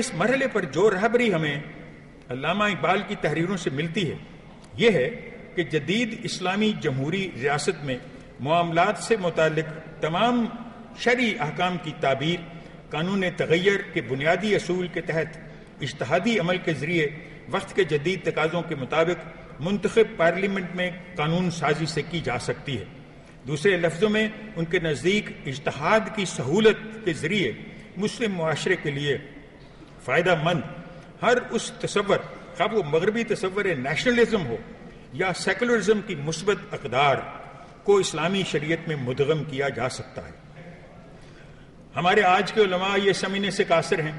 اس مرحلے پر جو رہبری ہمیں علامہ اقبال کی تحریروں سے ملتی ہے یہ ہے کہ جدید اسلامی جمہوری ریاست میں معاملات سے متعلق تمام شرعی احکام کی تعبیر قانون تغیر کے بنیادی اصول کے تحت اجتہادی عمل کے ذریعے وقت کے جدید تقاضوں کے مطابق منتخب پارلیمنٹ میں قانون سازی سے کی جا سکتی ہے۔ دوسرے لفظوں میں ان کے نزدیک اجتہاد کی سہولت کے ذریعے مسلم معاشرے کے لیے فائدہ مند ہر اس تصور، خواہ وہ مغربی تصور نیشنلزم ہو یا سیکولرزم کی مثبت اقدار کو اسلامی شریعت میں مدغم کیا جا سکتا ہے۔ ہمارے آج کے علماء یہ سمجھنے سے قاصر ہیں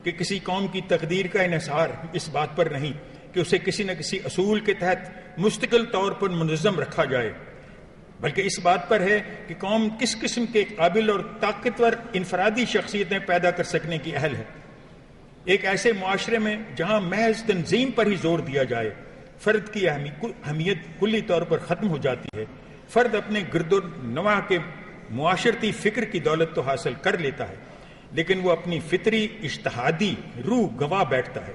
کہ کسی قوم کی تقدیر کا انحصار اس بات پر نہیں کہ اسے کسی نہ کسی اصول کے تحت مستقل طور پر منظم رکھا جائے، بلکہ اس بات پر ہے کہ قوم کس قسم کے قابل اور طاقتور انفرادی شخصیتیں پیدا کر سکنے کی اہل ہے۔ ایک ایسے معاشرے میں جہاں محض تنظیم پر ہی زور دیا جائے فرد کی اہمیت کلی طور پر ختم ہو جاتی ہے۔ فرد اپنے گرد و نواح کے معاشرتی فکر کی دولت تو حاصل کر لیتا ہے لیکن وہ اپنی فطری اجتہادی روح گنوا بیٹھتا ہے۔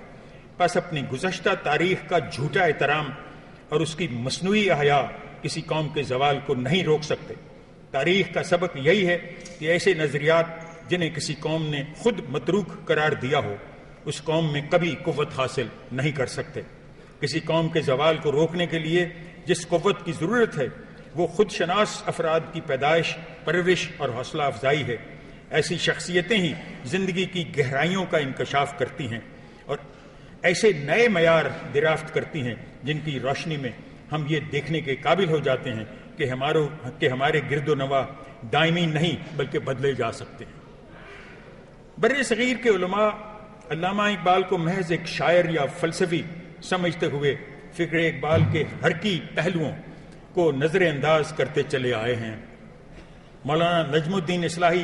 پس اپنی گزشتہ تاریخ کا جھوٹا احترام اور اس کی مصنوعی احیا کسی قوم کے زوال کو نہیں روک سکتے۔ تاریخ کا سبق یہی ہے کہ ایسے نظریات جنہیں کسی قوم نے خود متروک قرار دیا ہو اس قوم میں کبھی قوت حاصل نہیں کر سکتے۔ کسی قوم کے زوال کو روکنے کے لیے جس قوت کی ضرورت ہے وہ خود شناس افراد کی پیدائش، پرورش اور حوصلہ افزائی ہے۔ ایسی شخصیتیں ہی زندگی کی گہرائیوں کا انکشاف کرتی ہیں اور ایسے نئے معیار دریافت کرتی ہیں جن کی روشنی میں ہم یہ دیکھنے کے قابل ہو جاتے ہیں کہ ہمارے گرد و نواح دائمی نہیں بلکہ بدلے جا سکتے ہیں۔ بر صغیر کے علماء علامہ اقبال کو محض ایک شاعر یا فلسفی سمجھتے ہوئے فکر اقبال کے حرکی پہلوؤں کو نظر انداز کرتے چلے آئے ہیں۔ مولانا نجم الدین اصلاحی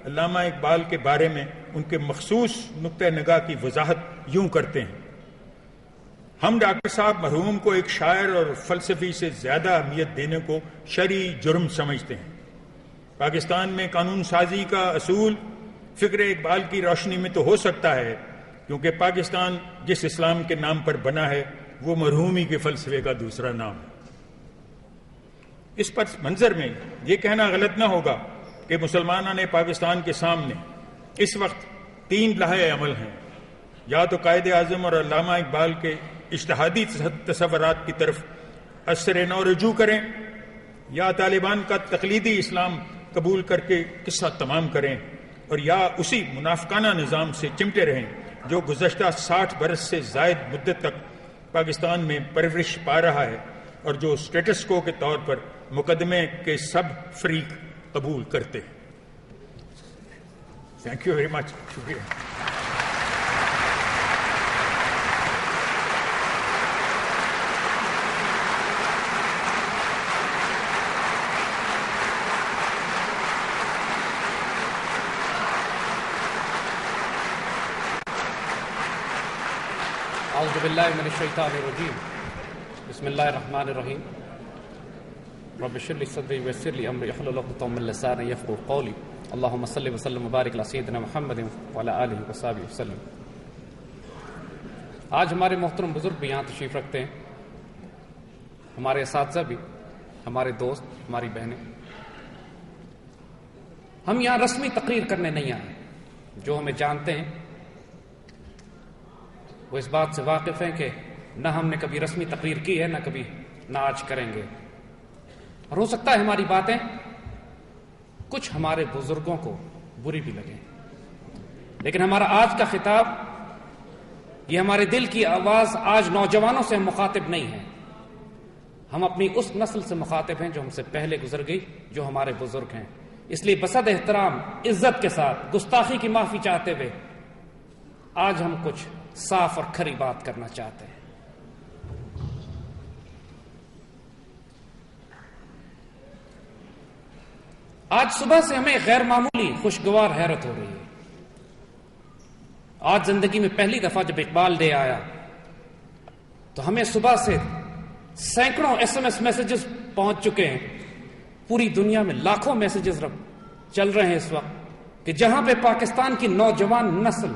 علامہ اقبال کے بارے میں ان کے مخصوص نقطہ نگاہ کی وضاحت یوں کرتے ہیں: ہم ڈاکٹر صاحب مرحوم کو ایک شاعر اور فلسفی سے زیادہ اہمیت دینے کو شرعی جرم سمجھتے ہیں۔ پاکستان میں قانون سازی کا اصول فکر اقبال کی روشنی میں تو ہو سکتا ہے کیونکہ پاکستان جس اسلام کے نام پر بنا ہے وہ مرحومی کے فلسفے کا دوسرا نام ہے۔ اس پس منظر میں یہ کہنا غلط نہ ہوگا کہ مسلمانوں نے پاکستان کے سامنے اس وقت 3 لائحہ عمل ہیں، یا تو قائد اعظم اور علامہ اقبال کے اجتہادی تصورات کی طرف اثر نو رجوع کریں، یا طالبان کا تقلیدی اسلام قبول کر کے قصہ تمام کریں، اور یا اسی منافقانہ نظام سے چمٹے رہیں جو گزشتہ 60 برس سے زائد مدت تک پاکستان میں پرورش پا رہا ہے اور جو سٹیٹس کو کے طور پر مقدمے کے سب فریق قبول کرتے ہیں۔ تھینک یو ویری مچ، شکریہ۔ اعوذ باللہ من الشیطان الرجیم، بسم اللہ الرحمن الرحیم، رب اشرح لی صدری ویسر لی امری واحلل عقدۃ من لسانی یفقهوا قولی، اللہم صل وسلم وبارک علی سیدنا محمد وعلی آلہ وصحبہ وسلم۔ آج ہمارے محترم بزرگ بھی یہاں تشریف رکھتے ہیں، ہمارے اساتذہ بھی، ہمارے دوست، ہماری بہنیں۔ ہم یہاں رسمی تقریر کرنے نہیں آئے، جو ہمیں جانتے ہیں وہ اس بات سے واقف ہیں کہ نہ ہم نے کبھی رسمی تقریر کی ہے نہ آج کریں گے، اور ہو سکتا ہے ہماری باتیں کچھ ہمارے بزرگوں کو بری بھی لگیں، لیکن ہمارا آج کا خطاب، یہ ہمارے دل کی آواز آج نوجوانوں سے ہم مخاطب نہیں ہیں، ہم اپنی اس نسل سے مخاطب ہیں جو ہم سے پہلے گزر گئی، جو ہمارے بزرگ ہیں۔ اس لیے بصد احترام، عزت کے ساتھ، گستاخی کی معافی چاہتے ہوئے آج ہم کچھ صاف اور کھری بات کرنا چاہتے ہیں۔ آج صبح سے ہمیں غیر معمولی خوشگوار حیرت ہو رہی ہے۔ آج زندگی میں پہلی دفعہ جب اقبال ڈے آیا تو ہمیں صبح سے سینکڑوں SMS میسیجز پہنچ چکے ہیں، پوری دنیا میں لاکھوں میسیجز چل رہے ہیں اس وقت کہ جہاں پہ پاکستان کی نوجوان نسل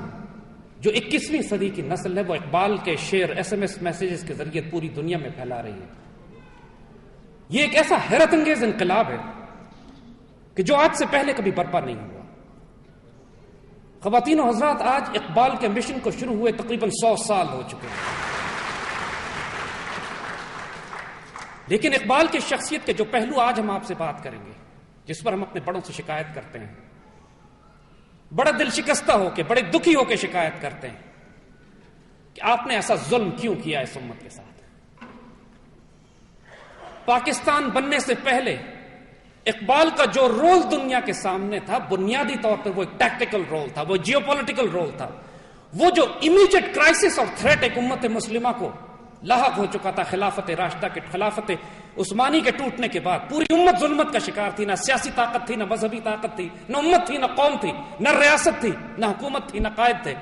جو 21ویں صدی کی نسل ہے وہ اقبال کے شعر SMS میسیجز کے ذریعے پوری دنیا میں پھیلا رہی ہے. یہ ایک ایسا حیرت انگیز انقلاب ہے کہ جو آج سے پہلے کبھی برپا نہیں ہوا. خواتین و حضرات، آج اقبال کے مشن کو شروع ہوئے تقریباً 100 سال ہو چکے ہیں، لیکن اقبال کی شخصیت کے جو پہلو آج ہم آپ سے بات کریں گے، جس پر ہم اپنے بڑوں سے شکایت کرتے ہیں، بڑا دل شکستہ ہو کے، بڑے دکھی ہو کے شکایت کرتے ہیں کہ آپ نے ایسا ظلم کیوں کیا اس امت کے ساتھ. پاکستان بننے سے پہلے اقبال کا جو رول دنیا کے سامنے تھا، بنیادی طور پر وہ ایک ٹیکٹیکل رول تھا، وہ جیو پولیٹیکل رول تھا. وہ جو امیجیٹ کرائسس اور تھریٹ ایک امت مسلمہ کو لاحق ہو چکا تھا خلافت راشدہ کے، خلافت عثمانی کے ٹوٹنے کے بعد، پوری امت ظلمت کا شکار تھی. نہ سیاسی طاقت تھی، نہ مذہبی طاقت تھی، نہ امت تھی، نہ قوم تھی، نہ ریاست تھی، نہ حکومت تھی، نہ قائد تھے.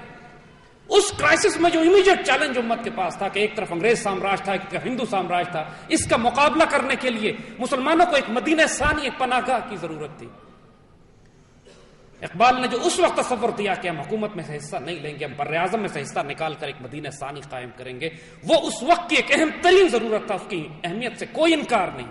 اس کرائسس میں جو امیجیٹ چیلنج امت کے پاس تھا کہ ایک طرف انگریز سامراج تھا، ایک طرف ہندو سامراج تھا، اس کا مقابلہ کرنے کے لیے مسلمانوں کو ایک مدینہ ثانی، ایک پناہ گاہ کی ضرورت تھی. اقبال نے جو اس وقت تصور دیا کہ ہم حکومت میں سے حصہ نہیں لیں گے، ہم بر اعظم میں سے حصہ نکال کر ایک مدینہ ثانی قائم کریں گے، وہ اس وقت کی ایک اہم ترین ضرورت تھا. اس کی اہمیت سے کوئی انکار نہیں.